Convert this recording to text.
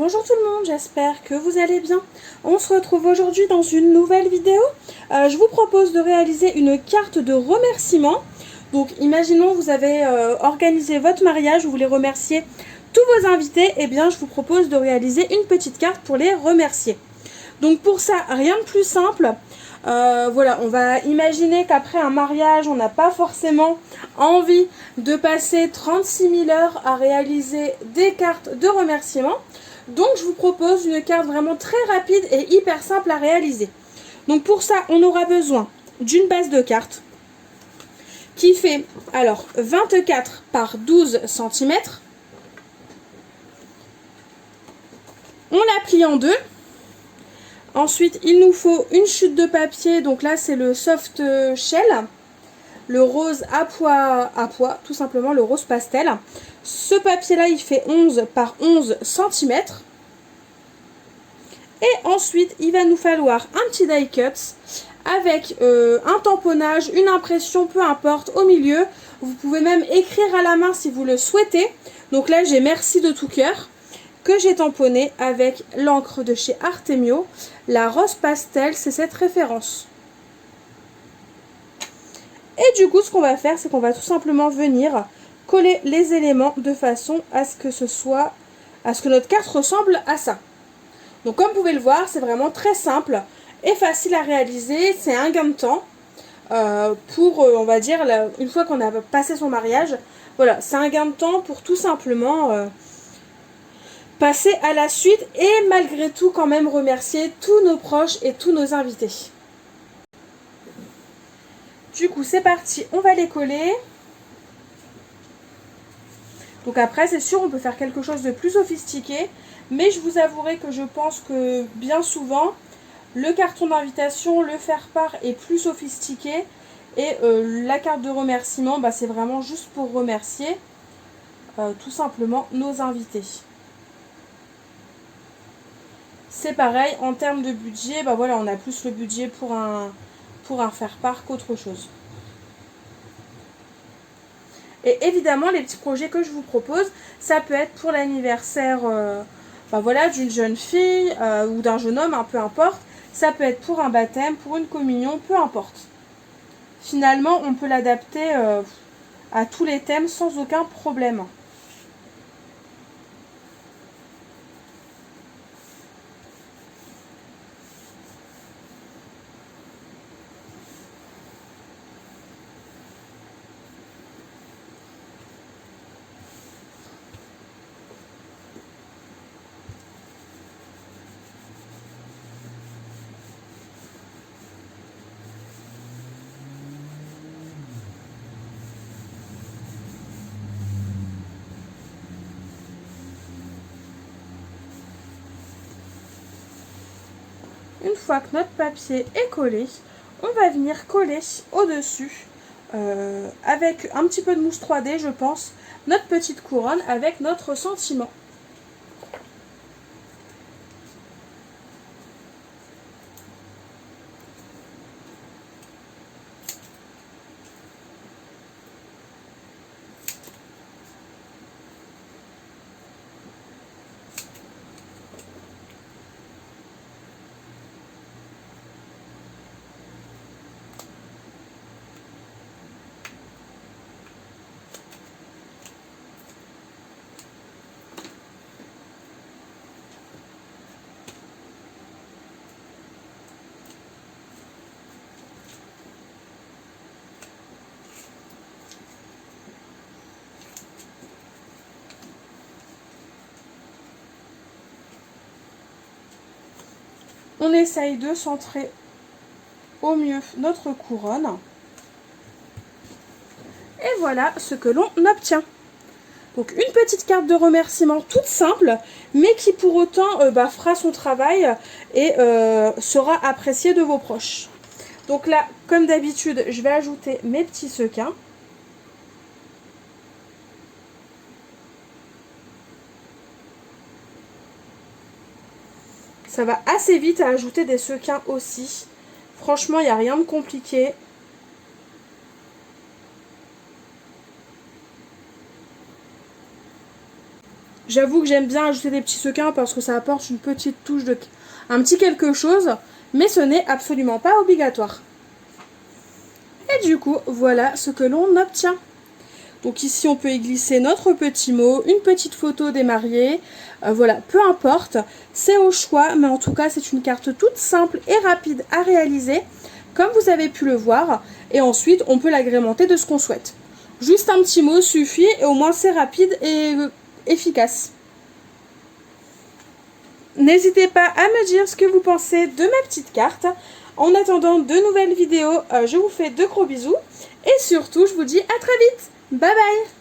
Bonjour tout le monde, j'espère que vous allez bien. On se retrouve aujourd'hui dans une nouvelle vidéo. Je vous propose de réaliser une carte de remerciement. Donc imaginons vous avez organisé votre mariage, vous voulez remercier tous vos invités. Et bien je vous propose de réaliser une petite carte pour les remercier. Donc pour ça, rien de plus simple. Voilà, on va imaginer qu'après un mariage, on n'a pas forcément envie de passer 36 000 heures à réaliser des cartes de remerciement. Donc je vous propose une carte vraiment très rapide et hyper simple à réaliser. Donc pour ça, on aura besoin d'une base de cartes qui fait alors 24 par 12 cm. On la plie en deux. Ensuite, il nous faut une chute de papier. Donc là, c'est le soft shell, le rose à pois, tout simplement, le rose pastel. Ce papier-là, il fait 11 par 11 cm. Et ensuite, il va nous falloir un petit die cut avec un tamponnage, une impression, peu importe, au milieu. Vous pouvez même écrire à la main si vous le souhaitez. Donc là, j'ai merci de tout cœur, que j'ai tamponné avec l'encre de chez Artemio. La rose pastel, c'est cette référence. Et du coup, ce qu'on va faire, c'est qu'on va tout simplement venir coller les éléments de façon à ce que notre carte ressemble à ça. Donc comme vous pouvez le voir, c'est vraiment très simple et facile à réaliser. C'est un gain de temps on va dire, une fois qu'on a passé son mariage. Voilà, c'est un gain de temps pour tout simplement passer à la suite et malgré tout quand même remercier tous nos proches et tous nos invités. Du coup, c'est parti, on va les coller. Donc après, c'est sûr, on peut faire quelque chose de plus sophistiqué. Mais je vous avouerai que je pense que bien souvent, le carton d'invitation, le faire-part est plus sophistiqué. Et la carte de remerciement, c'est vraiment juste pour remercier tout simplement nos invités. C'est pareil, en termes de budget, voilà, on a plus le budget pour un faire-part qu'autre chose. Et évidemment, les petits projets que je vous propose, ça peut être pour l'anniversaire voilà, d'une jeune fille ou d'un jeune homme, peu importe. Ça peut être pour un baptême, pour une communion, peu importe. Finalement, on peut l'adapter à tous les thèmes sans aucun problème. Une fois que notre papier est collé, on va venir coller au-dessus, avec un petit peu de mousse 3D, je pense, notre petite couronne avec notre sentiment. On essaye de centrer au mieux notre couronne. Et voilà ce que l'on obtient. Donc une petite carte de remerciement toute simple, mais qui pour autant fera son travail et sera appréciée de vos proches. Donc là, comme d'habitude, je vais ajouter mes petits sequins. Ça va assez vite à ajouter des sequins aussi. Franchement, il n'y a rien de compliqué. J'avoue que j'aime bien ajouter des petits sequins parce que ça apporte une petite touche de... un petit quelque chose, mais ce n'est absolument pas obligatoire. Et du coup, voilà ce que l'on obtient. Donc ici, on peut y glisser notre petit mot, une petite photo des mariés. Voilà, peu importe, c'est au choix, mais en tout cas, c'est une carte toute simple et rapide à réaliser, comme vous avez pu le voir. Et ensuite, on peut l'agrémenter de ce qu'on souhaite. Juste un petit mot suffit et au moins c'est rapide et efficace. N'hésitez pas à me dire ce que vous pensez de ma petite carte. En attendant de nouvelles vidéos, je vous fais de gros bisous. Et surtout, je vous dis à très vite. Bye bye!